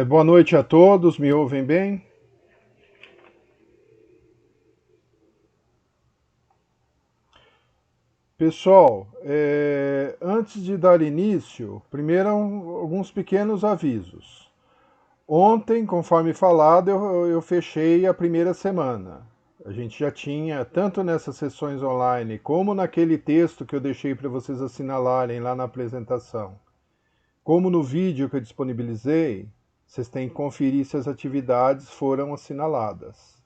Boa noite a todos, me ouvem bem? Pessoal, antes de dar início, primeiro alguns pequenos avisos. Ontem, conforme falado, eu fechei a primeira semana. A gente já tinha, tanto nessas sessões online, como naquele texto que eu deixei para vocês assinalarem lá na apresentação, como no vídeo que eu disponibilizei, vocês têm que conferir se as atividades foram assinaladas.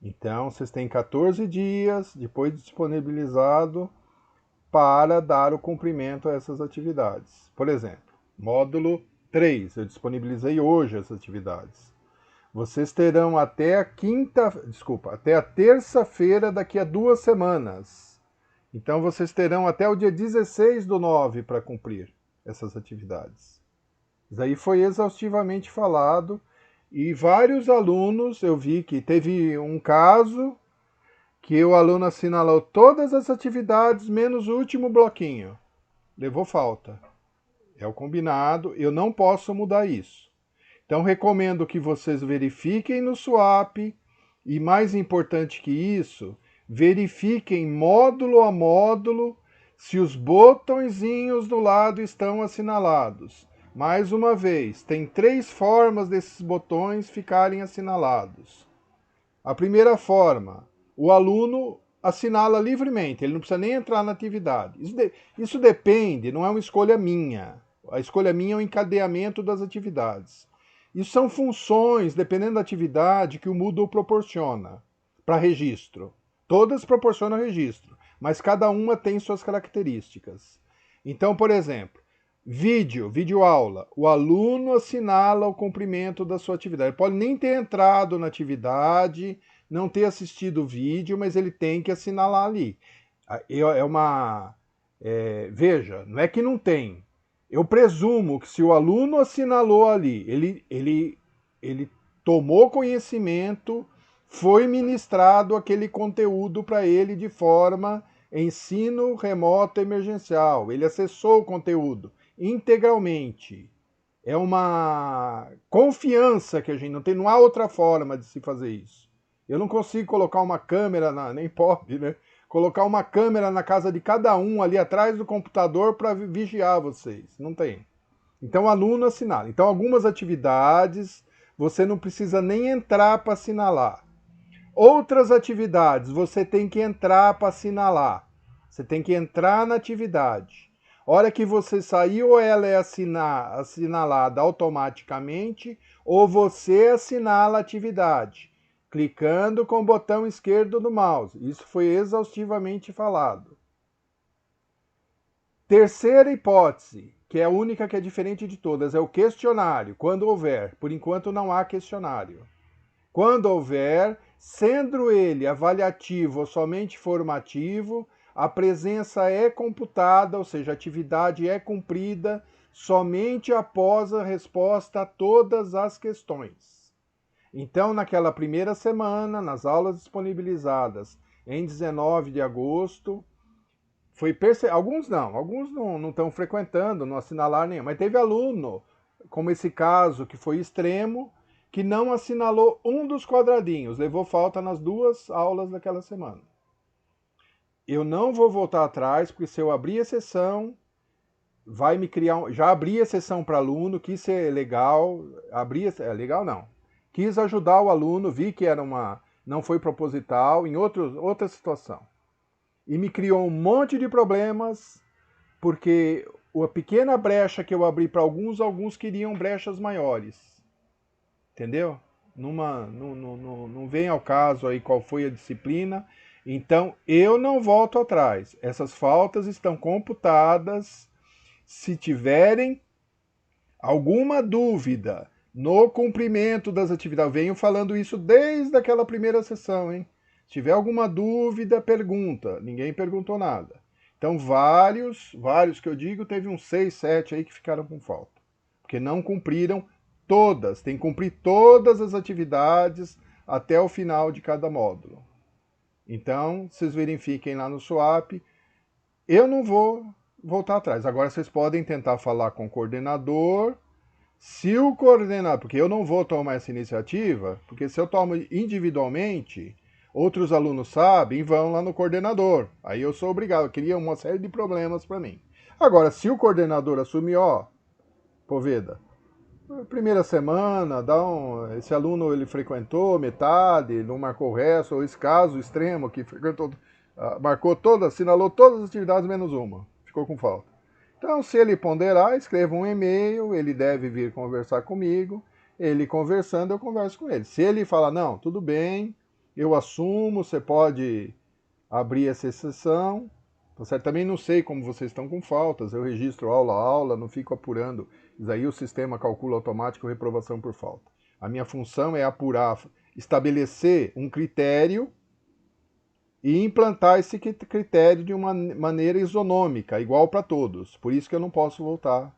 Então, vocês têm 14 dias, depois de disponibilizado, para dar o cumprimento a essas atividades. Por exemplo, módulo 3, eu disponibilizei hoje as atividades. Vocês terão até a terça-feira daqui a 2 semanas. Então, vocês terão até o dia 16/9 para cumprir essas atividades. Isso aí foi exaustivamente falado e vários alunos, eu vi que teve um caso que o aluno assinalou todas as atividades menos o último bloquinho. Levou falta. É o combinado, eu não posso mudar isso. Então recomendo que vocês verifiquem no swap e, mais importante que isso, verifiquem módulo a módulo se os botõezinhos do lado estão assinalados. Mais uma vez, tem 3 formas desses botões ficarem assinalados. A primeira forma, o aluno assinala livremente, ele não precisa nem entrar na atividade. Isso depende, não é uma escolha minha. A escolha minha é o encadeamento das atividades. Isso são funções, dependendo da atividade, que o Moodle proporciona para registro. Todas proporcionam registro, mas cada uma tem suas características. Então, por exemplo, vídeo aula. O aluno assinala o cumprimento da sua atividade. Ele pode nem ter entrado na atividade, não ter assistido o vídeo, mas ele tem que assinalar ali. É uma. Veja, não é que não tem. Eu presumo que se o aluno assinalou ali, ele tomou conhecimento, foi ministrado aquele conteúdo para ele de forma ensino remoto emergencial. Ele acessou o conteúdo integralmente. É uma confiança que a gente não tem, não há outra forma de se fazer isso. Eu não consigo colocar uma câmera, nem pode, né? Colocar uma câmera na casa de cada um ali atrás do computador para vigiar vocês. Não tem. Então, o aluno assinala. Então, algumas atividades você não precisa nem entrar para assinalar. Outras atividades você tem que entrar para assinalar. Você tem que entrar na atividade. Hora que você sair, ou ela é assinalada automaticamente, ou você assinala a atividade, clicando com o botão esquerdo do mouse. Isso foi exaustivamente falado. Terceira hipótese, que é a única que é diferente de todas, é o questionário, quando houver. Por enquanto não há questionário. Quando houver, sendo ele avaliativo ou somente formativo, a presença é computada, ou seja, a atividade é cumprida somente após a resposta a todas as questões. Então, naquela primeira semana, nas aulas disponibilizadas em 19 de agosto, alguns não estão frequentando, não assinalaram nenhum, mas teve aluno, como esse caso que foi extremo, que não assinalou um dos quadradinhos, levou falta nas 2 aulas daquela semana. Eu não vou voltar atrás, porque se eu abrir a sessão, vai me criar. Já abri a sessão para aluno, quis ser legal, legal não. Quis ajudar o aluno, vi que era não foi proposital, em outra situação. E me criou um monte de problemas, porque a pequena brecha que eu abri para alguns queriam brechas maiores. Entendeu? Não vem ao caso aí qual foi a disciplina. Então, eu não volto atrás. Essas faltas estão computadas. Se tiverem alguma dúvida no cumprimento das atividades, venho falando isso desde aquela primeira sessão, hein? Se tiver alguma dúvida, pergunta. Ninguém perguntou nada. Então, vários que eu digo, teve uns 6, 7 aí que ficaram com falta. Porque não cumpriram todas. Tem que cumprir todas as atividades até o final de cada módulo. Então, vocês verifiquem lá no swap. Eu não vou voltar atrás. Agora, vocês podem tentar falar com o coordenador Se o coordenador, porque eu não vou tomar essa iniciativa, porque se eu tomo individualmente, outros alunos sabem e vão lá no coordenador. Aí eu sou obrigado, cria uma série de problemas para mim. Agora, se o coordenador assumir, ó, Poveda, primeira semana, esse aluno ele frequentou metade, não marcou o resto, ou esse caso extremo que frequentou, marcou todas, assinalou todas as atividades menos uma, ficou com falta. Então, se ele ponderar, escreva um e-mail, ele deve vir conversar comigo, ele conversando, eu converso com ele. Se ele falar, não, tudo bem, eu assumo, você pode abrir essa exceção, tá certo? Também não sei como vocês estão com faltas, eu registro aula a aula, não fico apurando. Isso aí o sistema calcula automático reprovação por falta. A minha função é apurar, estabelecer um critério e implantar esse critério de uma maneira isonômica, igual para todos. Por isso que eu não posso voltar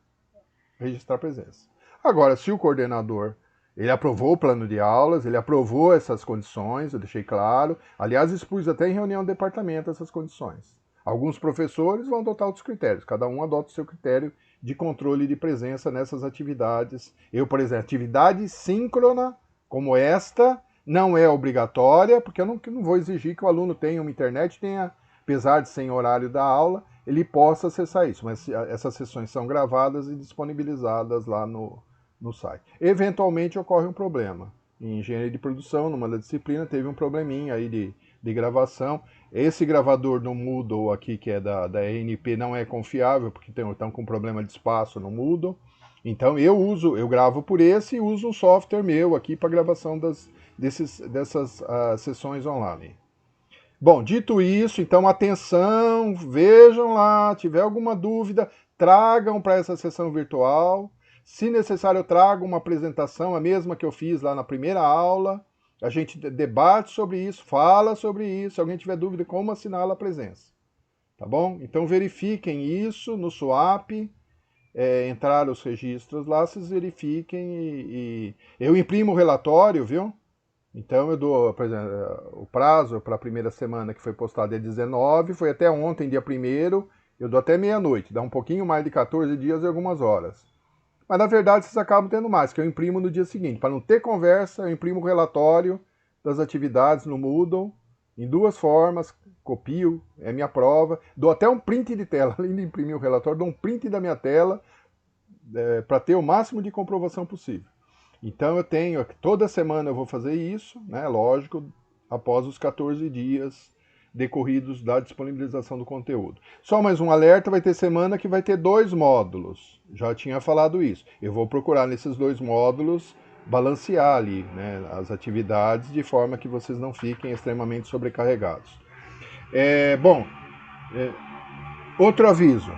a registrar presença. Agora, se o coordenador ele aprovou o plano de aulas, ele aprovou essas condições, eu deixei claro. Aliás, expus até em reunião do departamento essas condições. Alguns professores vão adotar outros critérios, cada um adota o seu critério de controle de presença nessas atividades. Eu, por exemplo, atividade síncrona, como esta, não é obrigatória, porque eu não vou exigir que o aluno tenha uma internet, tenha, apesar de ser em horário da aula, ele possa acessar isso. Mas essas sessões são gravadas e disponibilizadas lá no site. Eventualmente ocorre um problema. Em engenharia de produção, numa da disciplina, teve um probleminha aí de gravação. Esse gravador no Moodle aqui, que é da ENP, não é confiável, porque estão com problema de espaço no Moodle. Então eu gravo por esse e uso um software meu aqui para gravação dessas sessões online. Bom, dito isso, então atenção, vejam lá, tiver alguma dúvida, tragam para essa sessão virtual. Se necessário, eu trago uma apresentação, a mesma que eu fiz lá na primeira aula. A gente debate sobre isso, fala sobre isso. Se alguém tiver dúvida, como assinar a presença. Tá bom? Então verifiquem isso no SWAP, entrar os registros lá, vocês verifiquem e eu imprimo o relatório, viu? Então eu dou, por exemplo, o prazo para a primeira semana que foi postado é 19, foi até ontem, dia 1º, eu dou até meia-noite, dá um pouquinho mais de 14 dias e algumas horas. Mas na verdade vocês acabam tendo mais, que eu imprimo no dia seguinte. Para não ter conversa, eu imprimo o relatório das atividades no Moodle, em duas formas, copio, é minha prova, dou até um print de tela, além de imprimir o relatório, dou um print da minha tela, para ter o máximo de comprovação possível. Então eu tenho, toda semana eu vou fazer isso, né? Lógico, após os 14 dias decorridos da disponibilização do conteúdo. Só mais um alerta, vai ter semana que vai ter 2 módulos. Já tinha falado isso. Eu vou procurar nesses 2 módulos balancear ali, né, as atividades de forma que vocês não fiquem extremamente sobrecarregados. Bom, outro aviso.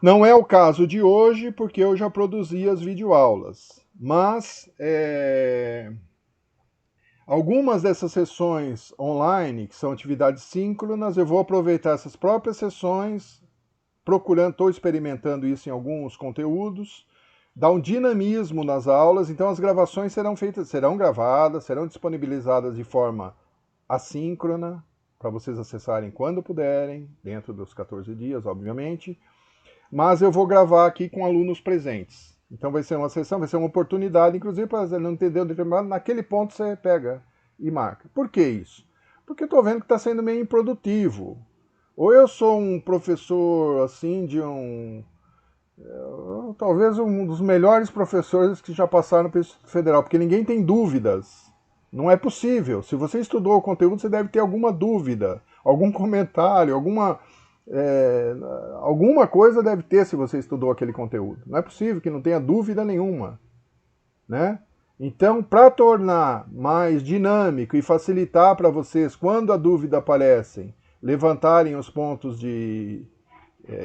Não é o caso de hoje, porque eu já produzi as videoaulas, mas algumas dessas sessões online, que são atividades síncronas, eu vou aproveitar essas próprias sessões, estou experimentando isso em alguns conteúdos, dá um dinamismo nas aulas, então as gravações serão gravadas, serão disponibilizadas de forma assíncrona, para vocês acessarem quando puderem, dentro dos 14 dias, obviamente. Mas eu vou gravar aqui com alunos presentes. Então vai ser uma sessão, vai ser uma oportunidade, inclusive para você não entender o determinado, naquele ponto você pega e marca. Por que isso? Porque eu estou vendo que está sendo meio improdutivo. Ou eu sou um professor assim talvez um dos melhores professores que já passaram pelo Instituto Federal, porque ninguém tem dúvidas. Não é possível. Se você estudou o conteúdo, você deve ter alguma dúvida, algum comentário, alguma coisa deve ter se você estudou aquele conteúdo. Não é possível que não tenha dúvida nenhuma, né? Então, para tornar mais dinâmico e facilitar para vocês, quando a dúvida aparecem, levantarem os pontos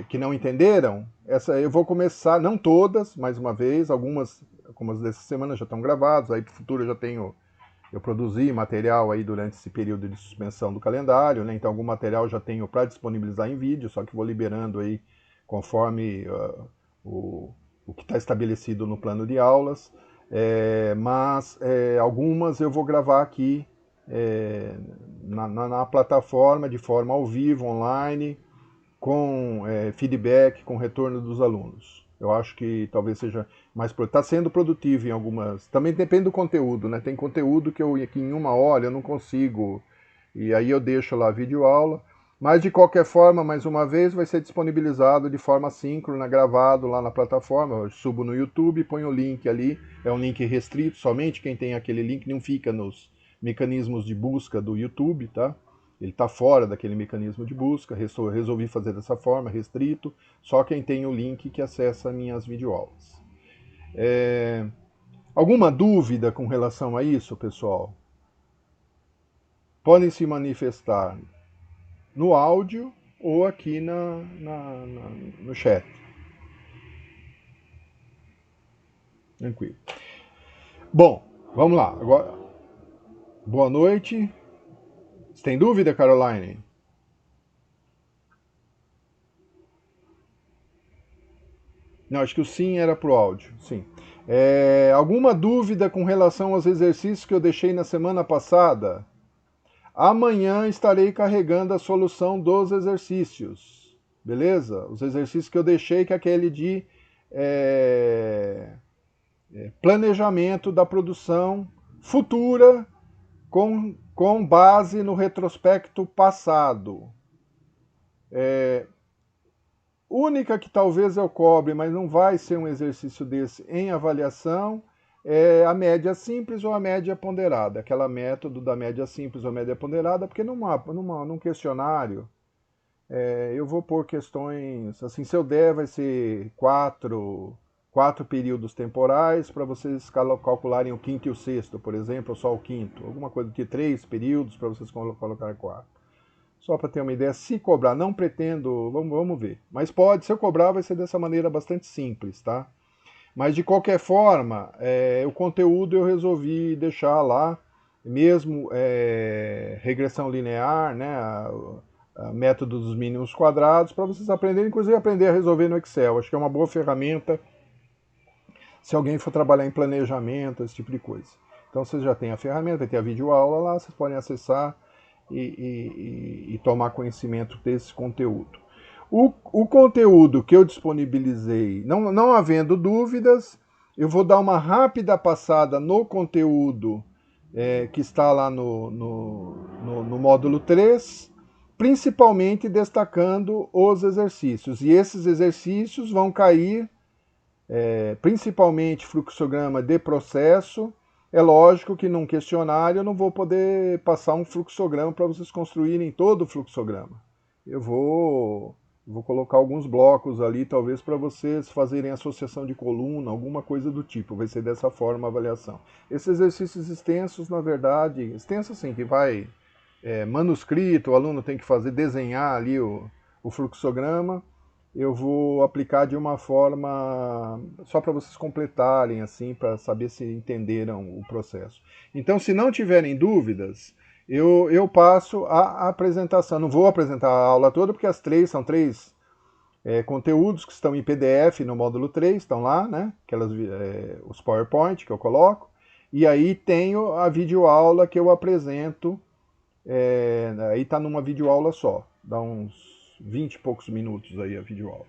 que não entenderam, eu vou começar, não todas, mais uma vez, algumas dessas semanas já estão gravadas, aí para o futuro eu produzi material aí durante esse período de suspensão do calendário, né? Então algum material já tenho para disponibilizar em vídeo, só que vou liberando aí conforme o que está estabelecido no plano de aulas. Mas algumas eu vou gravar aqui na plataforma, de forma ao vivo, online, com feedback, com retorno dos alunos. Eu acho que talvez seja mais... Está sendo produtivo em algumas... Também depende do conteúdo, né? Tem conteúdo que em 1 hora eu não consigo, e aí eu deixo lá a videoaula. Mas de qualquer forma, mais uma vez, vai ser disponibilizado de forma síncrona, gravado lá na plataforma. Eu subo no YouTube, ponho o link ali. É um link restrito, somente quem tem aquele link não fica nos mecanismos de busca do YouTube, tá? Ele está fora daquele mecanismo de busca, resolvi fazer dessa forma, restrito, só quem tem o link que acessa minhas videoaulas. Alguma dúvida com relação a isso, pessoal? Podem se manifestar no áudio ou aqui no chat. Tranquilo. Bom, vamos lá. Agora, boa noite. Você tem dúvida, Caroline? Não, acho que o sim era pro áudio, sim. Alguma dúvida com relação aos exercícios que eu deixei na semana passada? Amanhã estarei carregando a solução dos exercícios, beleza? Os exercícios que eu deixei, que é aquele de planejamento da produção futura com base no retrospecto passado. Única que talvez eu cobre, mas não vai ser um exercício desse em avaliação, é a média simples ou a média ponderada. Aquela método da média simples ou média ponderada, porque num questionário eu vou pôr questões, assim, se eu der vai ser quatro períodos temporais para vocês calcularem o quinto e o sexto, por exemplo, ou só o quinto. Alguma coisa de 3 períodos para vocês colocarem 4. Só para ter uma ideia, se cobrar, não pretendo, vamos ver. Mas pode, se eu cobrar, vai ser dessa maneira bastante simples, tá? Mas de qualquer forma, o conteúdo eu resolvi deixar lá, mesmo regressão linear, né? A método dos mínimos quadrados, para vocês aprenderem, inclusive aprender a resolver no Excel. Acho que é uma boa ferramenta se alguém for trabalhar em planejamento, esse tipo de coisa. Então vocês já têm a ferramenta, vai ter a videoaula lá, vocês podem acessar e tomar conhecimento desse conteúdo. O conteúdo que eu disponibilizei, não havendo dúvidas, eu vou dar uma rápida passada no conteúdo que está lá no módulo 3, principalmente destacando os exercícios. E esses exercícios vão cair principalmente fluxograma de processo. É lógico que num questionário eu não vou poder passar um fluxograma para vocês construírem todo o fluxograma. Eu vou colocar alguns blocos ali, talvez para vocês fazerem associação de coluna, alguma coisa do tipo. Vai ser dessa forma a avaliação. Esses exercícios extensos, na verdade, extenso assim, que vai manuscrito, o aluno tem que desenhar ali o fluxograma. Eu vou aplicar de uma forma só para vocês completarem, assim, para saber se entenderam o processo. Então, se não tiverem dúvidas, eu passo a apresentação. Não vou apresentar a aula toda, porque são três conteúdos que estão em PDF no módulo 3, estão lá, né? Os PowerPoint que eu coloco. E aí tenho a videoaula que eu apresento, aí está numa videoaula só, dá uns 20 e poucos minutos aí a videoaula.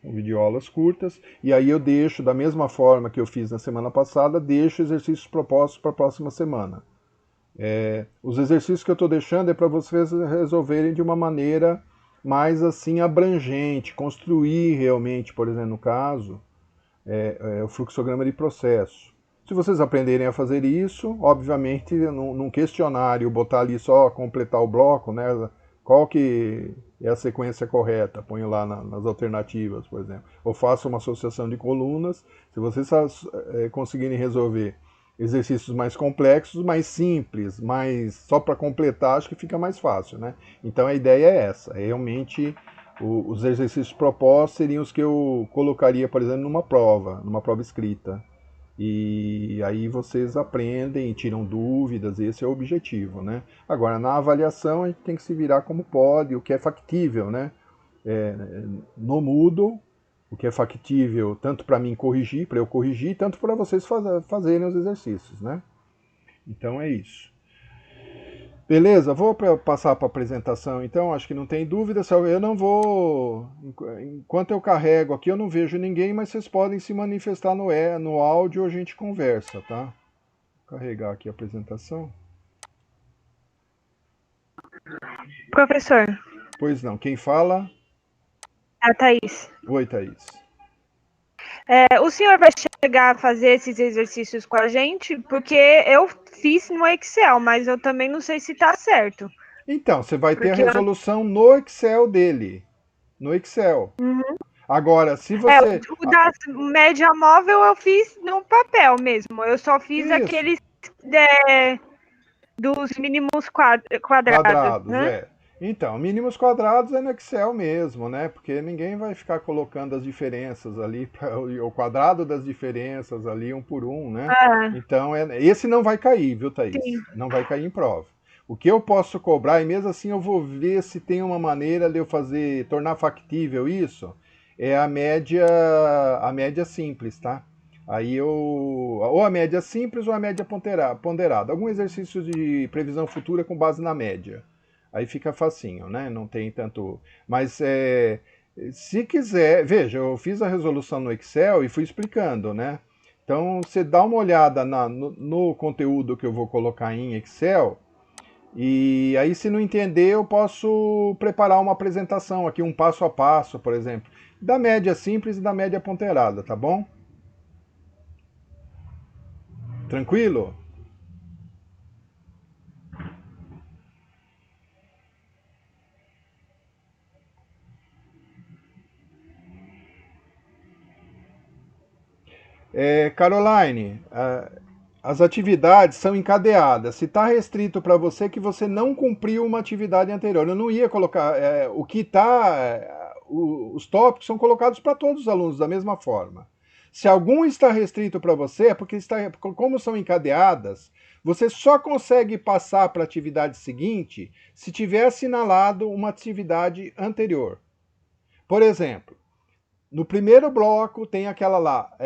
São videoaulas curtas, e aí eu deixo, da mesma forma que eu fiz na semana passada, deixo exercícios propostos para a próxima semana. Os exercícios que eu estou deixando é para vocês resolverem de uma maneira mais assim abrangente, construir realmente, por exemplo, no caso, o fluxograma de processo. Se vocês aprenderem a fazer isso, obviamente, num questionário, botar ali só completar o bloco, né? Qual que é a sequência correta? Ponho lá nas alternativas, por exemplo. Ou faço uma associação de colunas. Se vocês conseguirem resolver exercícios mais complexos, mais simples, só para completar, acho que fica mais fácil, né? Então a ideia é essa, realmente os exercícios propostos seriam os que eu colocaria, por exemplo, numa prova escrita. E aí vocês aprendem e tiram dúvidas, esse é o objetivo, né? Agora, na avaliação, a gente tem que se virar como pode, o que é factível, né? No Moodle, o que é factível tanto para mim corrigir, para eu corrigir, tanto para vocês fazerem os exercícios, né? Então é isso. Beleza, vou passar para a apresentação então, acho que não tem dúvida. Eu não vou. Enquanto eu carrego aqui, eu não vejo ninguém, mas vocês podem se manifestar no áudio ou a gente conversa, tá? Vou carregar aqui a apresentação. Professor, Pois não, quem fala? a Thaís. Oi, Thaís. O senhor vai chegar a fazer esses exercícios com a gente? Porque eu fiz no Excel, mas eu também não sei se está certo. Então, você vai ter a Porque eu, resolução no Excel dele. No Excel. uhum. Agora, se você. O da média móvel eu fiz no papel mesmo. Eu só fiz Isso, aqueles dos mínimos quadrados, quadrados, né? é. Então, mínimos quadrados é no Excel mesmo, né? Porque ninguém vai ficar colocando as diferenças ali, o quadrado das diferenças ali, um por um, né? Ah, Então, esse não vai cair, viu, Thaís? sim. Não vai cair em prova. O que eu posso cobrar, e mesmo assim eu vou ver se tem uma maneira de eu fazer, tornar factível isso, é a média simples, tá? Aí eu. Ou a média simples ou a média ponderada. Algum exercício de previsão futura com base na média. Aí fica facinho, né? Não tem tanto. Mas se quiser. Veja, eu fiz a resolução no Excel e fui explicando, né? Então você dá uma olhada no conteúdo que eu vou colocar em Excel. E aí, se não entender, eu posso preparar uma apresentação aqui, um passo a passo, por exemplo, da média simples e da média ponderada, tá bom? Tranquilo? Caroline, as atividades são encadeadas. Se está restrito para você que você não cumpriu uma atividade anterior, eu não ia colocar. O que está. Os tópicos são colocados para todos os alunos da mesma forma. Se algum está restrito para você, é porque como são encadeadas, você só consegue passar para a atividade seguinte se tiver assinalado uma atividade anterior. Por exemplo, no primeiro bloco tem aquela lá,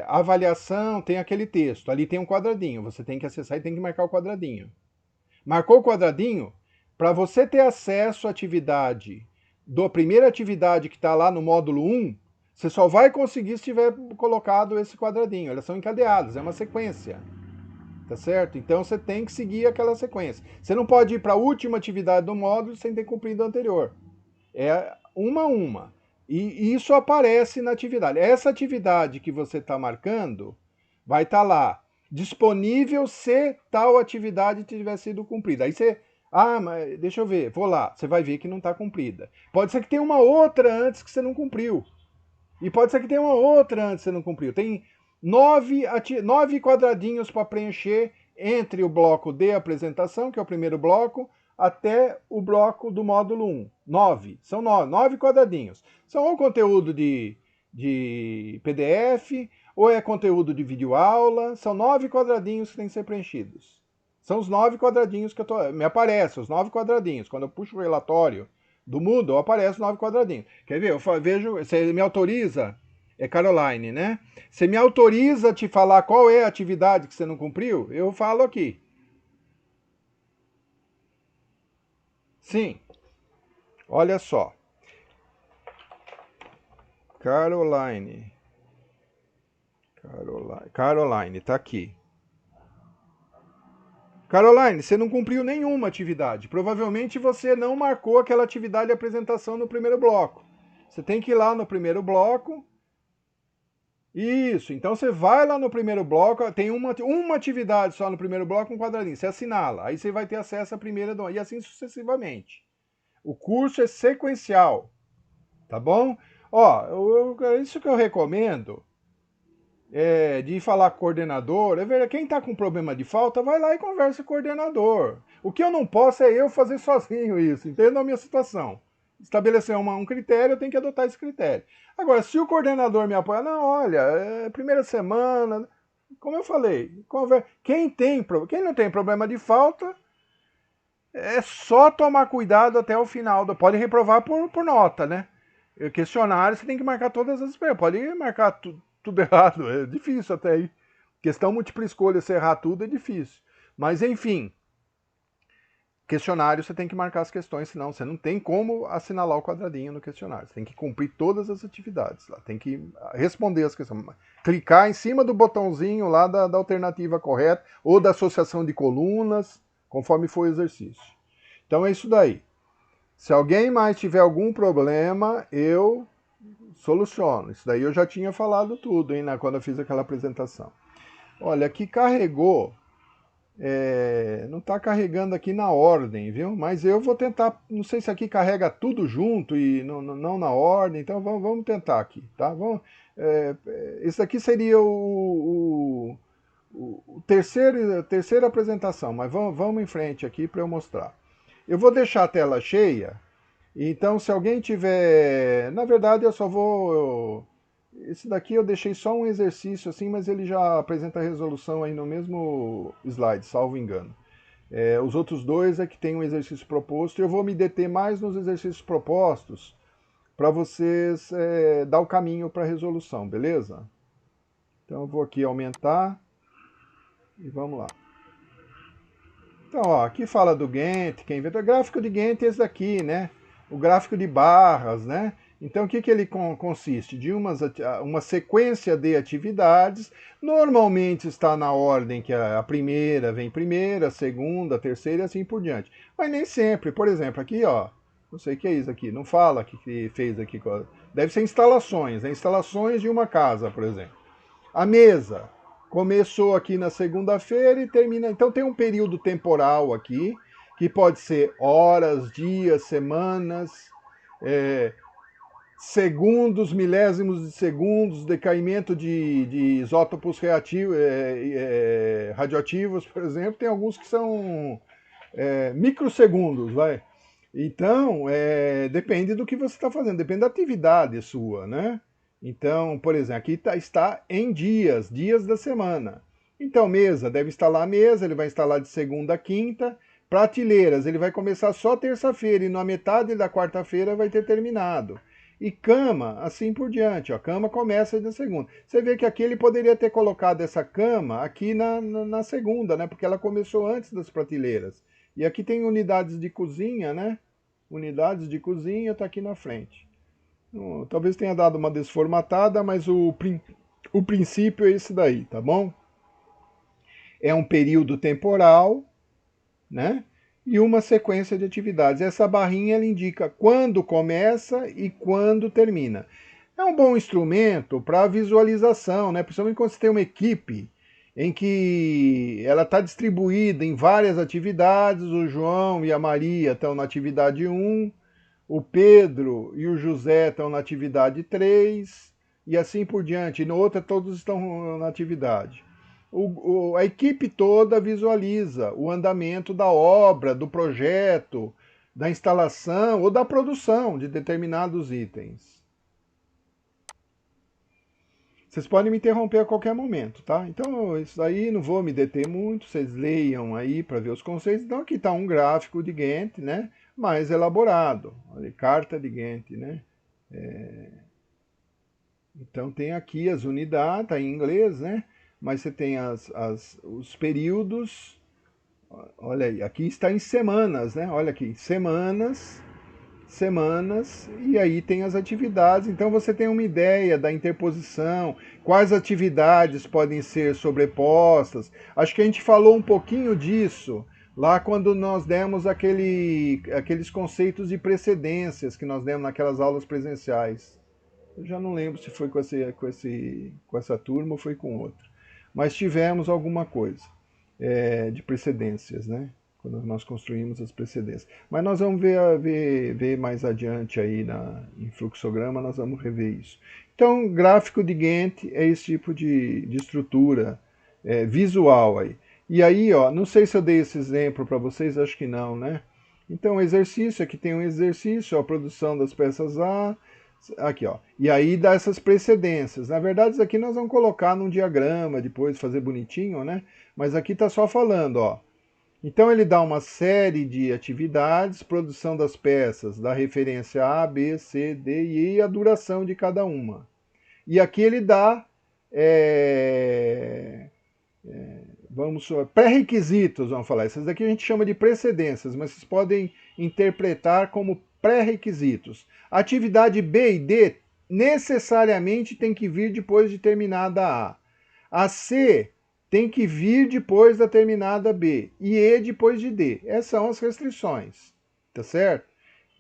avaliação, tem aquele texto. Ali tem um quadradinho. Você tem que acessar e tem que marcar o quadradinho. Marcou o quadradinho? Para você ter acesso à atividade, da primeira atividade que está lá no módulo 1, você só vai conseguir se tiver colocado esse quadradinho. Elas são encadeadas, é uma sequência. Tá certo? Então você tem que seguir aquela sequência. Você não pode ir para a última atividade do módulo sem ter cumprido a anterior. É uma a uma. E isso aparece na atividade. Essa atividade que você está marcando vai estar lá, disponível se tal atividade tiver sido cumprida. Aí você, mas deixa eu ver, vou lá. Você vai ver que não está cumprida. Pode ser que tenha uma outra antes que você não cumpriu. E pode ser que tenha uma outra antes que você não cumpriu. Tem nove quadradinhos para preencher entre o bloco de apresentação, que é o primeiro bloco, até o bloco do módulo 1. São nove quadradinhos. São ou conteúdo de PDF, ou é conteúdo de videoaula. São 9 quadradinhos que têm que ser preenchidos. São os 9 quadradinhos que me aparecem, os 9 quadradinhos. Quando eu puxo o relatório do Moodle, aparece os 9 quadradinhos. Quer ver? Eu vejo, você me autoriza, é Caroline, né? Você me autoriza a te falar qual é a atividade que você não cumpriu? Eu falo aqui. Sim, olha só. Caroline. Caroline, tá aqui. Caroline, você não cumpriu nenhuma atividade. Provavelmente você não marcou aquela atividade de apresentação no primeiro bloco. Você tem que ir lá no primeiro bloco. Isso, então você vai lá no primeiro bloco, tem uma atividade só no primeiro bloco, um quadradinho, você assinala, aí você vai ter acesso à primeira, e assim sucessivamente. O curso é sequencial, tá bom? Ó, isso que eu recomendo de falar com o coordenador, é verdade, quem está com problema de falta, vai lá e conversa com o coordenador. O que eu não posso é eu fazer sozinho isso, entenda a minha situação. Estabelecer um critério, eu tenho que adotar esse critério. Agora, se o coordenador me apoia, não, olha, primeira semana, como eu falei, quem não tem problema de falta, é só tomar cuidado até o final. Pode reprovar por nota, né? Questionário, você tem que marcar todas as perguntas. Pode marcar tudo errado, é difícil até aí. Questão múltipla escolha, se errar tudo é difícil. Mas enfim, questionário você tem que marcar as questões, senão você não tem como assinalar o quadradinho no questionário. Você tem que cumprir todas as atividades lá, tem que responder as questões. Clicar em cima do botãozinho lá da alternativa correta ou da associação de colunas, conforme for o exercício. Então é isso daí. Se alguém mais tiver algum problema, eu soluciono. Isso daí eu já tinha falado tudo, hein, quando eu fiz aquela apresentação. Olha, aqui carregou. Não está carregando aqui na ordem, viu? Mas eu vou tentar, não sei se aqui carrega tudo junto e não na ordem, então vamos tentar aqui, tá? Esse aqui seria o terceira apresentação, mas vamos em frente aqui para eu mostrar. Eu vou deixar a tela cheia, então se alguém tiver... Na verdade eu só vou... Esse daqui eu deixei só um exercício assim, mas ele já apresenta a resolução aí no mesmo slide, salvo engano. Os outros dois é que tem um exercício proposto, e eu vou me deter mais nos exercícios propostos para vocês dar o caminho para a resolução, beleza? Então eu vou aqui aumentar e vamos lá. Então, ó, aqui fala do Gantt, quem inventou. O gráfico de Gantt é esse daqui, né? O gráfico de barras, né? Então, o que ele consiste? De uma sequência de atividades, normalmente está na ordem que a primeira vem primeira, a segunda, a terceira e assim por diante. Mas nem sempre. Por exemplo, aqui, ó, não sei o que é isso aqui, não fala o que fez aqui. Deve ser instalações, né? Instalações de uma casa, por exemplo. A mesa começou aqui na segunda-feira e termina... Então tem um período temporal aqui, que pode ser horas, dias, semanas, segundos, milésimos de segundos, decaimento de isótopos radioativos, por exemplo. Tem alguns que são microsegundos, vai. Então, depende do que você está fazendo, depende da atividade sua, né? Então, por exemplo, aqui está em dias da semana. Então, mesa, deve instalar a mesa, ele vai instalar de segunda a quinta. Prateleiras, ele vai começar só terça-feira e na metade da quarta-feira vai ter terminado. E cama, assim por diante, ó, cama começa na segunda. Você vê que aqui ele poderia ter colocado essa cama aqui na segunda, né? Porque ela começou antes das prateleiras. E aqui tem unidades de cozinha, né? Unidades de cozinha, está aqui na frente. Talvez tenha dado uma desformatada, mas o princípio é esse daí, tá bom? É um período temporal, né? E uma sequência de atividades. Essa barrinha ela indica quando começa e quando termina. É um bom instrumento para visualização, né? Principalmente quando você tem uma equipe em que ela está distribuída em várias atividades. O João e a Maria estão na atividade 1, o Pedro e o José estão na atividade 3, e assim por diante. E na outra todos estão na atividade. A equipe toda visualiza o andamento da obra, do projeto, da instalação ou da produção de determinados itens. Vocês podem me interromper a qualquer momento, tá? Então, isso aí não vou me deter muito, vocês leiam aí para ver os conceitos. Então, aqui está um gráfico de Gantt, né? Mais elaborado. Olha, carta de Gantt, né? Então, tem aqui as unidades, tá em inglês, né? Mas você tem os períodos. Olha aí, aqui está em semanas, né? Olha aqui, semanas, e aí tem as atividades. Então você tem uma ideia da interposição, quais atividades podem ser sobrepostas. Acho que a gente falou um pouquinho disso lá quando nós demos aqueles conceitos de precedências que nós demos naquelas aulas presenciais. Eu já não lembro se foi com essa turma ou foi com outra. Mas tivemos alguma coisa de precedências, né? Quando nós construímos as precedências. Mas nós vamos ver mais adiante aí em fluxograma, nós vamos rever isso. Então, gráfico de Gantt é esse tipo de estrutura visual aí. E aí, ó, não sei se eu dei esse exemplo para vocês, acho que não, né? Então, exercício, aqui tem um exercício, a produção das peças A, aqui, ó. E aí dá essas precedências. Na verdade, isso aqui nós vamos colocar num diagrama, depois fazer bonitinho, né? Mas aqui está só falando, ó. Então ele dá uma série de atividades, produção das peças, da referência A, B, C, D e E, a duração de cada uma. E aqui ele dá vamos pré-requisitos, vamos falar. Essas daqui a gente chama de precedências, mas vocês podem interpretar como pré-requisitos. Atividade B e D necessariamente tem que vir depois de terminada A. A C tem que vir depois da terminada B e E depois de D. Essas são as restrições, tá certo?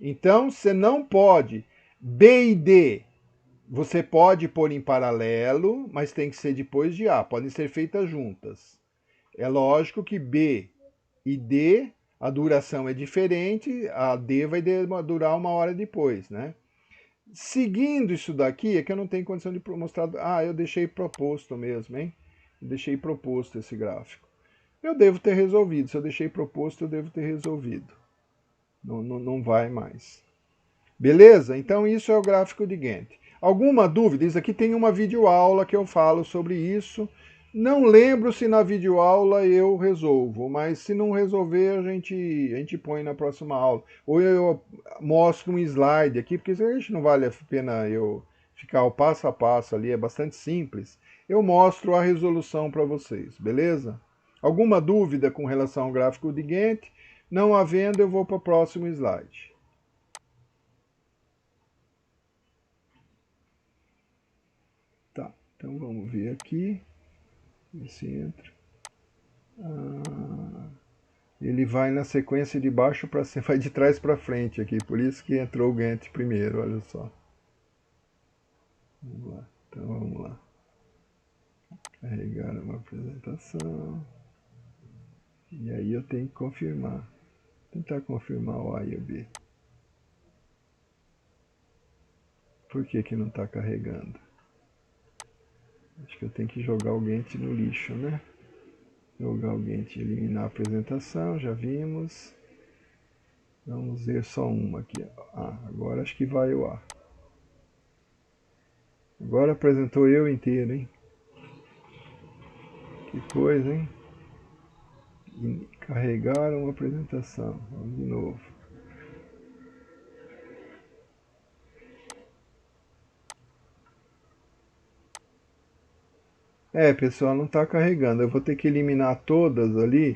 Então, você não pode B e D. Você pode pôr em paralelo, mas tem que ser depois de A. Podem ser feitas juntas. É lógico que B e D, a duração é diferente, a D vai durar 1 hora depois, né? Seguindo isso daqui, é que eu não tenho condição de mostrar... Ah, eu deixei proposto mesmo, hein? Deixei proposto esse gráfico. Eu devo ter resolvido. Se eu deixei proposto, eu devo ter resolvido. Não vai mais. Beleza? Então isso é o gráfico de Gantt. Alguma dúvida? Isso aqui tem uma videoaula que eu falo sobre isso. Não lembro se na videoaula eu resolvo, mas se não resolver a gente põe na próxima aula. Ou eu mostro um slide aqui, porque isso a gente não vale a pena eu ficar o passo a passo ali, é bastante simples. Eu mostro a resolução para vocês, beleza? Alguma dúvida com relação ao gráfico de Gantt? Não havendo, eu vou para o próximo slide. Tá, então vamos ver aqui. Esse entra. Ele vai na sequência de baixo para cima, vai de trás para frente aqui, por isso que entrou o Gantt primeiro, olha só. Vamos lá, então vamos lá. Carregar uma apresentação. E aí eu tenho que confirmar. Tentar confirmar o A e o B. Por que que não está carregando? Acho que eu tenho que jogar o Gantt no lixo, né? Jogar o Gantt, eliminar a apresentação, já vimos. Vamos ver só uma aqui. Ah, agora acho que vai o A. Agora apresentou eu inteiro, hein? Que coisa, hein? E carregaram a apresentação. Vamos de novo. É, pessoal, não está carregando. Eu vou ter que eliminar todas ali.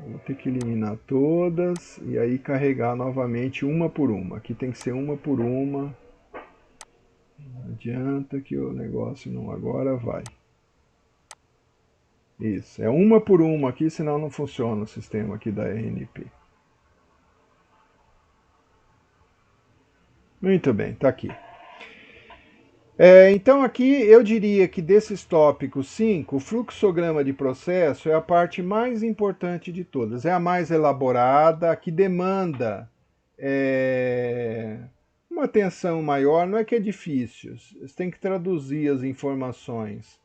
Vou ter que eliminar todas e aí carregar novamente uma por uma. Aqui tem que ser uma por uma. Não adianta que o negócio não agora vai. Isso, é uma por uma aqui, senão não funciona o sistema aqui da RNP. Muito bem, está aqui. Então aqui eu diria que desses tópicos 5, o fluxograma de processo é a parte mais importante de todas. É a mais elaborada, a que demanda uma atenção maior. Não é que é difícil, você tem que traduzir as informações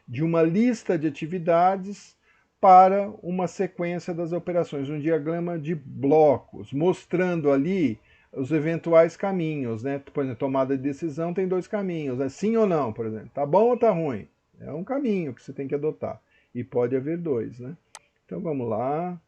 de uma lista de atividades para uma sequência das operações, um diagrama de blocos, mostrando ali os eventuais caminhos, né? Por exemplo, tomada de decisão tem 2 caminhos, né? Sim ou não, por exemplo. Tá bom ou tá ruim? É um caminho que você tem que adotar. E pode haver 2, né? Então vamos lá.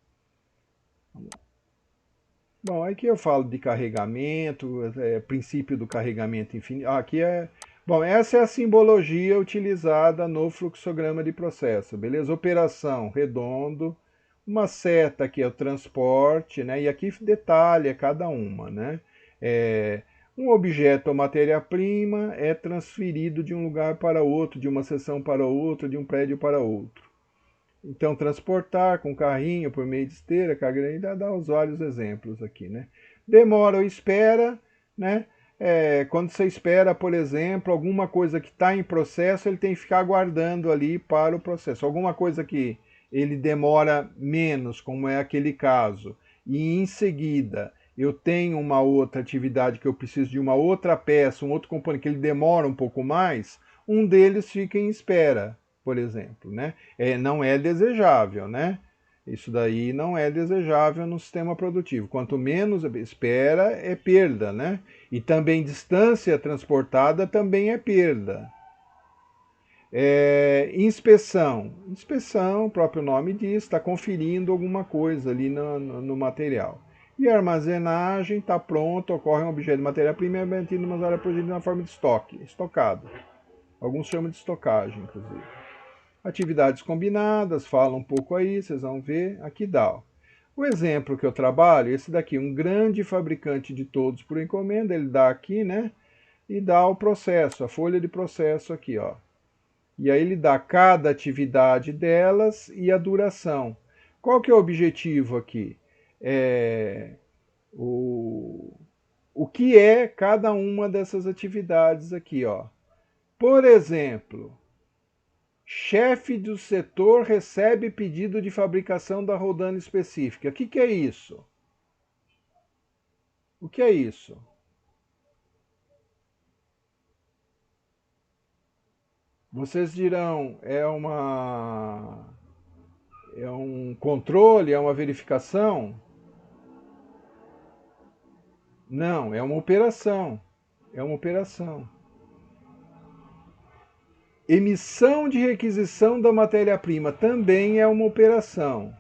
Bom, aqui eu falo de carregamento, princípio do carregamento infinito. Aqui é... Bom, essa é a simbologia utilizada no fluxograma de processo, beleza? Operação, redondo. Uma seta que é o transporte, né? E aqui detalha cada uma, né? Um objeto ou matéria-prima é transferido de um lugar para outro, de uma seção para outra, de um prédio para outro. Então, transportar com carrinho, por meio de esteira, carga, ainda dá os vários exemplos aqui, né? Demora ou espera, né? Quando você espera, por exemplo, alguma coisa que está em processo, ele tem que ficar aguardando ali para o processo. Alguma coisa que ele demora menos, como é aquele caso, e em seguida eu tenho uma outra atividade que eu preciso de uma outra peça, um outro componente que ele demora um pouco mais, um deles fica em espera, por exemplo, né? Não é desejável, né? Isso daí não é desejável no sistema produtivo. Quanto menos espera, é perda, né? E também distância transportada também é perda. Inspeção. Inspeção, o próprio nome diz, está conferindo alguma coisa ali no material. E armazenagem, está pronto, ocorre um objeto de matéria-prima e é mantido numa área protegida na forma de estoque, estocado. Alguns chamam de estocagem, inclusive. Atividades combinadas, fala um pouco aí, vocês vão ver, aqui dá. Ó. O exemplo que eu trabalho, esse daqui, um grande fabricante de todos por encomenda, ele dá aqui, né? E dá o processo, a folha de processo aqui, ó. E aí ele dá cada atividade delas e a duração. Qual que é o objetivo aqui? O que é cada uma dessas atividades aqui, ó. Por exemplo, chefe do setor recebe pedido de fabricação da rodana específica. O que é isso? O que é isso? Vocês dirão, é um controle, é uma verificação? Não, é uma operação. É uma operação. Emissão de requisição da matéria-prima também é uma operação.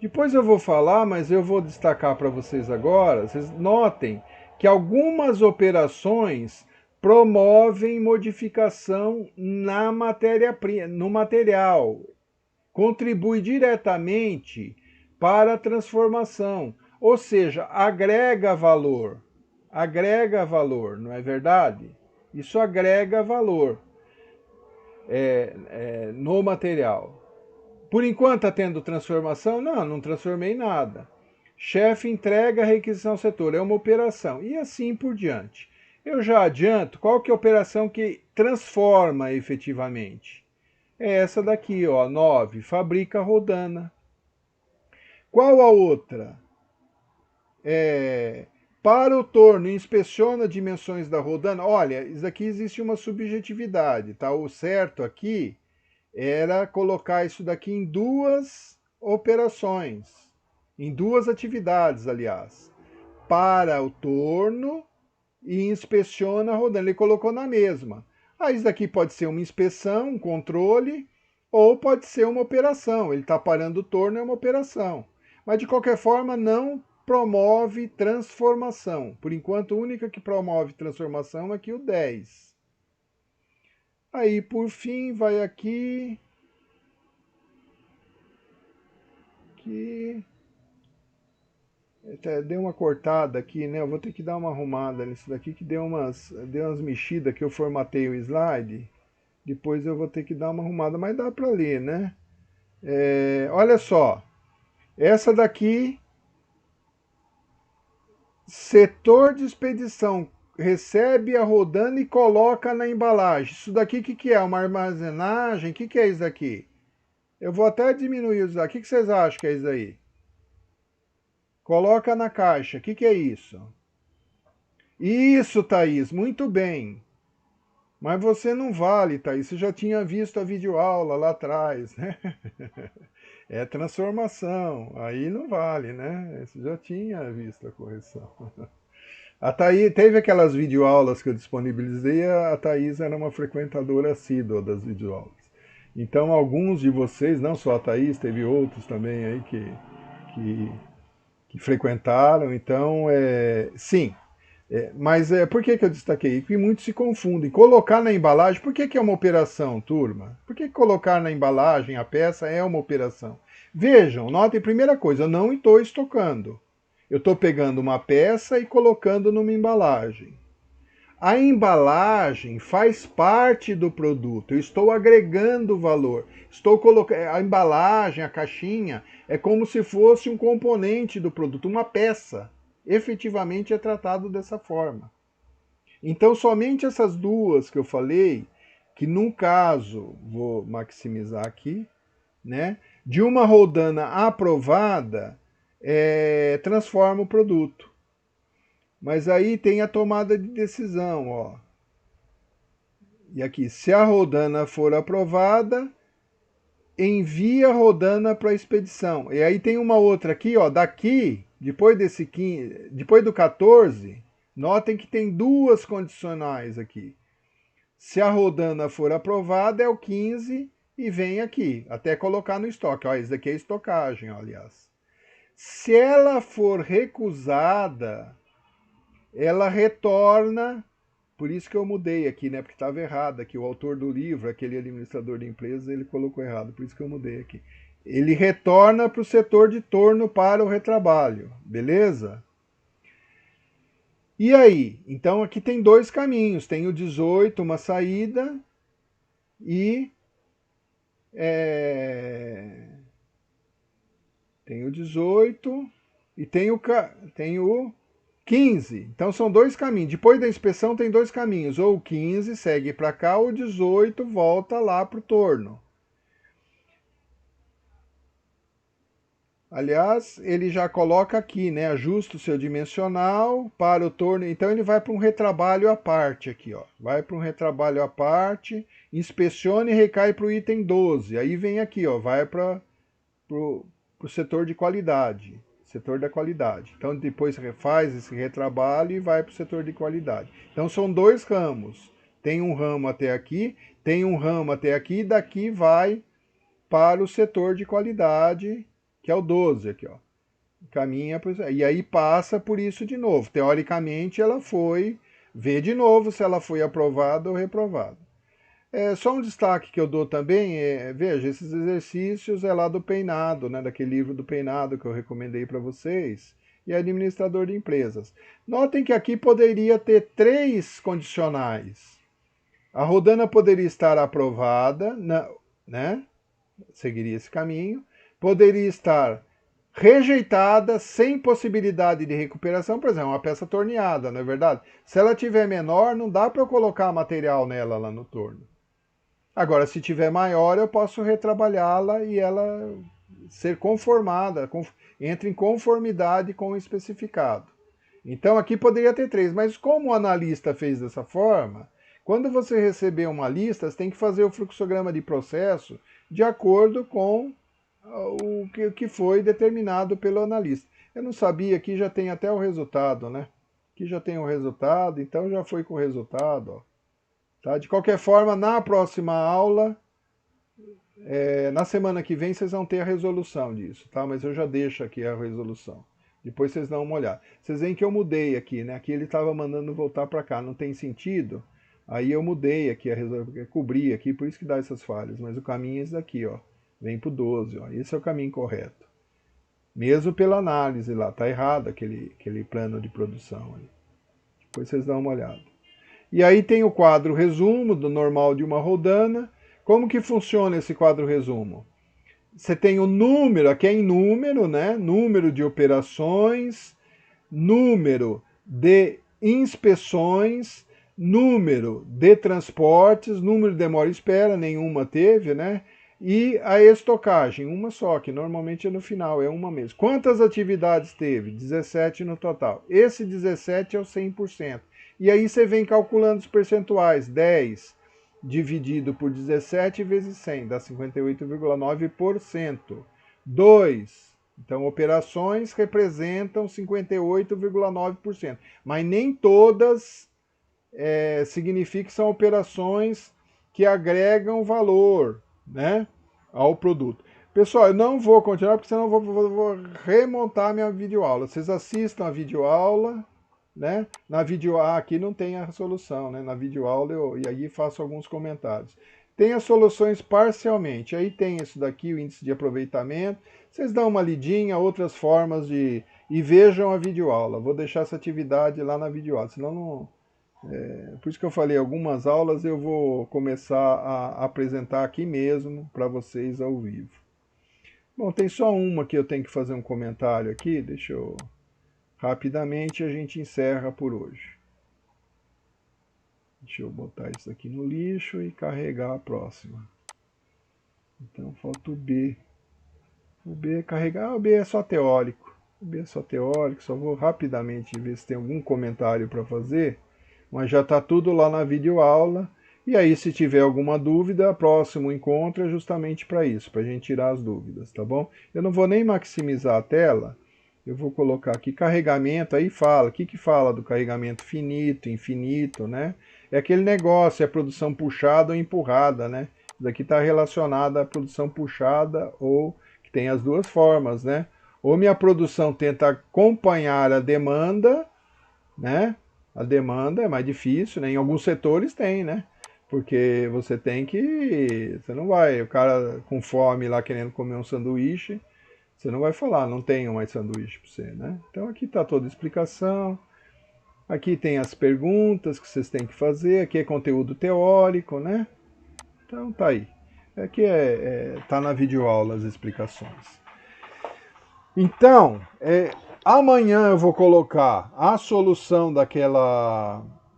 Depois eu vou falar, mas eu vou destacar para vocês agora. Vocês notem que algumas operações promovem modificação na matéria-prima, no material. Contribui diretamente para a transformação, ou seja, agrega valor. Agrega valor, não é verdade? Isso agrega valor no material. Por enquanto está tendo transformação? Não, não transformei nada. Chefe entrega a requisição ao setor, é uma operação. E assim por diante. Eu já adianto qual que é a operação que transforma efetivamente. É essa daqui, ó, 9, fabrica rodana. Qual a outra? Para o torno, inspeciona dimensões da rodana. Olha, isso aqui existe uma subjetividade, tá? O certo aqui era colocar isso daqui em duas operações, em duas atividades, aliás. Para o torno e inspeciona a rodana. Ele colocou na mesma. Aí isso daqui pode ser uma inspeção, um controle, ou pode ser uma operação. Ele está parando o torno, é uma operação. Mas de qualquer forma, não promove transformação. Por enquanto, a única que promove transformação é aqui o 10. Aí, por fim, vai aqui. Deu uma cortada aqui, né? Eu vou ter que dar uma arrumada nisso daqui, que deu umas mexidas que eu formatei o slide. Depois eu vou ter que dar uma arrumada, mas dá para ler, né? Olha só. Essa daqui, setor de expedição, recebe a rodana e coloca na embalagem. Isso daqui o que é? Uma armazenagem? O que é isso daqui? Eu vou até diminuir isso daqui. O que vocês acham que é isso aí? Coloca na caixa. O que é isso? Isso, Thaís, muito bem. Mas você não vale, Thaís. Você já tinha visto a videoaula lá atrás, né? É transformação. Aí não vale, né? Você já tinha visto a correção. A Thaís, teve aquelas videoaulas que eu disponibilizei, a Thaís era uma frequentadora assídua das videoaulas. Então, alguns de vocês, não só a Thaís, teve outros também aí que frequentaram. Então, sim. Mas por que eu destaquei? Porque muitos se confundem. Colocar na embalagem, por que é uma operação, turma? Por que colocar na embalagem a peça é uma operação? Vejam, notem, primeira coisa, eu não estou estocando. Eu estou pegando uma peça e colocando numa embalagem. A embalagem faz parte do produto, eu estou agregando valor. Estou colocando a embalagem, a caixinha, é como se fosse um componente do produto, uma peça. Efetivamente é tratado dessa forma. Então, somente essas duas que eu falei, que num caso, vou maximizar aqui, né, de uma rodana aprovada, transforma o produto. Mas aí tem a tomada de decisão, ó. E aqui, se a rodana for aprovada, envia a rodana para a expedição. E aí tem uma outra aqui, ó, daqui, depois desse 15, depois do 14, notem que tem duas condicionais aqui. Se a rodana for aprovada, é o 15 e vem aqui, até colocar no estoque. Ó, isso daqui é estocagem, ó, aliás. Se ela for recusada, ela retorna por isso que eu mudei aqui, né? Porque estava errado aqui. O autor do livro, aquele administrador de empresas, ele colocou errado. Por isso que eu mudei aqui. Ele retorna para o setor de torno para o retrabalho. Beleza? E aí? Então aqui tem dois caminhos. Tem o 18, uma saída. E... tem o 18 e tem o 15. Então são dois caminhos. Depois da inspeção tem dois caminhos. Ou o 15 segue para cá, ou o 18 volta lá para o torno. Aliás, ele já coloca aqui, né? Ajusta o seu dimensional para o torno. Então ele vai para um retrabalho à parte aqui, ó. Vai para um retrabalho à parte, inspeciona e recai para o item 12. Aí vem aqui, ó. Vai para o setor de qualidade. Setor da qualidade. Então depois refaz esse retrabalho e vai para o setor de qualidade. Então são dois ramos. Tem um ramo até aqui, tem um ramo até aqui, e daqui vai para o setor de qualidade, que é o 12 aqui, ó. Caminha, e aí passa por isso de novo. Teoricamente ela foi ver de novo se ela foi aprovada ou reprovada. Só um destaque que eu dou também veja, esses exercícios é lá do Peinado, né, daquele livro do Peinado que eu recomendei para vocês, e administrador de empresas. Notem que aqui poderia ter 3 condicionais. A rodana poderia estar aprovada, né, seguiria esse caminho, poderia estar rejeitada, sem possibilidade de recuperação, por exemplo, uma peça torneada, não é verdade? Se ela tiver menor, não dá para eu colocar material nela lá no torno. Agora, se tiver maior, eu posso retrabalhá-la e ela ser conformada, entra em conformidade com o especificado. Então aqui poderia ter 3, mas como o analista fez dessa forma, quando você receber uma lista, você tem que fazer o fluxograma de processo de acordo com o que foi determinado pelo analista. Eu não sabia, aqui já tem até o resultado, né? Aqui já tem o resultado, então já foi com o resultado, ó. Tá? De qualquer forma, na próxima aula, na semana que vem, vocês vão ter a resolução disso, tá? Mas eu já deixo aqui a resolução. Depois vocês dão uma olhada. Vocês veem que eu mudei aqui, né? Aqui ele estava mandando voltar para cá, não tem sentido. Aí eu mudei aqui a resolução, cobri aqui, por isso que dá essas falhas. Mas o caminho é esse daqui, ó. Vem para o 12, ó. Esse é o caminho correto. Mesmo pela análise lá, tá errado aquele plano de produção aí. Depois vocês dão uma olhada. E aí tem o quadro resumo do normal de uma rodana. Como que funciona esse quadro resumo? Você tem o número, aqui é em número, né? Número de operações, número de inspeções, número de transportes, número de demora e espera, nenhuma teve, né? E a estocagem, uma só, que normalmente é no final, é uma mesmo. Quantas atividades teve? 17 no total. Esse 17 é o 100%. E aí você vem calculando os percentuais. 10 dividido por 17 vezes 100, dá 58,9%. 2. Então, operações representam 58,9%. Mas nem todas significa que são operações que agregam valor, né, ao produto. Pessoal, eu não vou continuar, porque senão eu vou remontar minha videoaula. Vocês assistam a videoaula, né? Na videoaula aqui não tem a solução, né? Na videoaula e aí faço alguns comentários. Tem as soluções parcialmente. Aí tem isso daqui, o índice de aproveitamento. Vocês dão uma lidinha, outras formas de... E vejam a videoaula. Vou deixar essa atividade lá na videoaula, senão não... por isso que eu falei, algumas aulas eu vou começar a apresentar aqui mesmo para vocês ao vivo. Bom, tem só uma que eu tenho que fazer um comentário aqui, deixa eu... Rapidamente a gente encerra por hoje. Deixa eu botar isso aqui no lixo e carregar a próxima. Então falta o B. O B é carregar, o B é só teórico. O B é só teórico, só vou rapidamente ver se tem algum comentário para fazer. Mas já está tudo lá na videoaula. E aí, se tiver alguma dúvida, próximo encontro é justamente para isso, para a gente tirar as dúvidas, tá bom? Eu não vou nem maximizar a tela, eu vou colocar aqui carregamento, aí fala, o que fala do carregamento finito, infinito, né? É aquele negócio, é produção puxada ou empurrada, né? Isso daqui está relacionado à produção puxada ou que tem as duas formas, né? Ou minha produção tenta acompanhar a demanda, né? A demanda é mais difícil, né? Em alguns setores tem, né? Porque você tem que. Você não vai, o cara com fome lá querendo comer um sanduíche, você não vai falar, não tenho mais sanduíche para você, né? Então aqui está toda a explicação. Aqui tem as perguntas que vocês têm que fazer. Aqui é conteúdo teórico, né? Então tá aí. Aqui tá na videoaula as explicações. Então, amanhã eu vou colocar a solução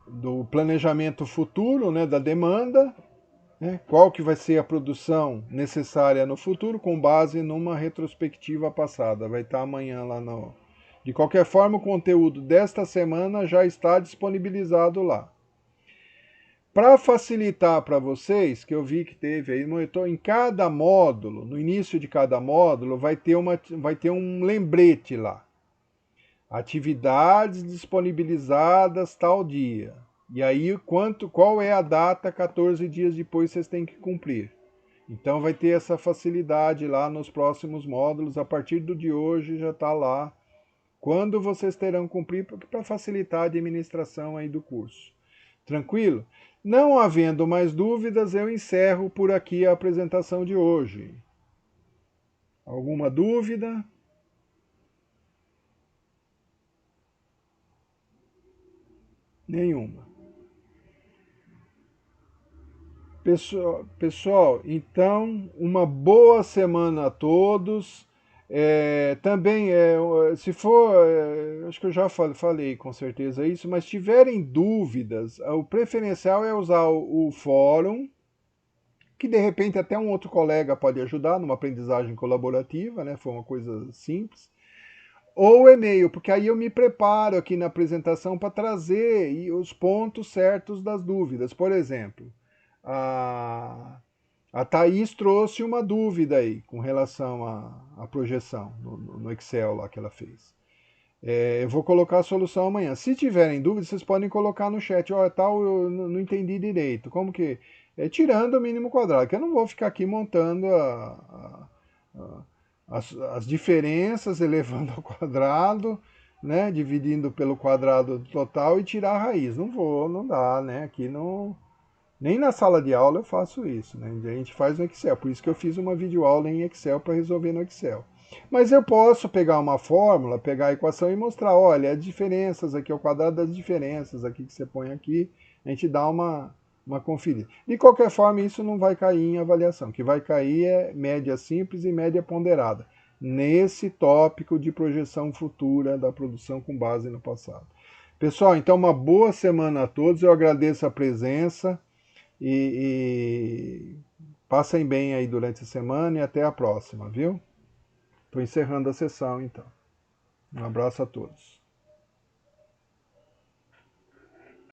do planejamento futuro, né, da demanda, né, qual que vai ser a produção necessária no futuro com base numa retrospectiva passada. Vai estar amanhã lá no... De qualquer forma, o conteúdo desta semana já está disponibilizado lá. Para facilitar para vocês, que eu vi que teve aí, em cada módulo, no início de cada módulo, vai ter um lembrete lá. Atividades disponibilizadas tal dia. E aí, qual é a data 14 dias depois vocês têm que cumprir. Então vai ter essa facilidade lá nos próximos módulos. A partir do de hoje já está lá. Quando vocês terão que cumprir para facilitar a administração aí do curso. Tranquilo? Não havendo mais dúvidas, eu encerro por aqui a apresentação de hoje. Alguma dúvida? Nenhuma. Pessoal, então, uma boa semana a todos. Também, se for, acho que eu já falei com certeza isso, mas tiverem dúvidas, o preferencial é usar o fórum, que de repente até um outro colega pode ajudar numa aprendizagem colaborativa, né? Foi uma coisa simples. Ou e-mail, porque aí eu me preparo aqui na apresentação para trazer os pontos certos das dúvidas. Por exemplo, a Thaís trouxe uma dúvida aí com relação à projeção no Excel lá que ela fez. Eu vou colocar a solução amanhã. Se tiverem dúvidas, vocês podem colocar no chat. Tal, eu não entendi direito. Como que? Tirando o mínimo quadrado, que eu não vou ficar aqui montando as diferenças, elevando ao quadrado, né? Dividindo pelo quadrado total e tirar a raiz. Não vou, não dá, né? Aqui não... Nem na sala de aula eu faço isso, né? A gente faz no Excel, por isso que eu fiz uma videoaula em Excel para resolver no Excel. Mas eu posso pegar uma fórmula, pegar a equação e mostrar, olha, as diferenças aqui, o quadrado das diferenças aqui que você põe aqui, a gente dá uma conferida. De qualquer forma, isso não vai cair em avaliação, o que vai cair é média simples e média ponderada, nesse tópico de projeção futura da produção com base no passado. Pessoal, então uma boa semana a todos, eu agradeço a presença, e passem bem aí durante a semana e até a próxima, viu? Estou encerrando a sessão, então. Um abraço a todos.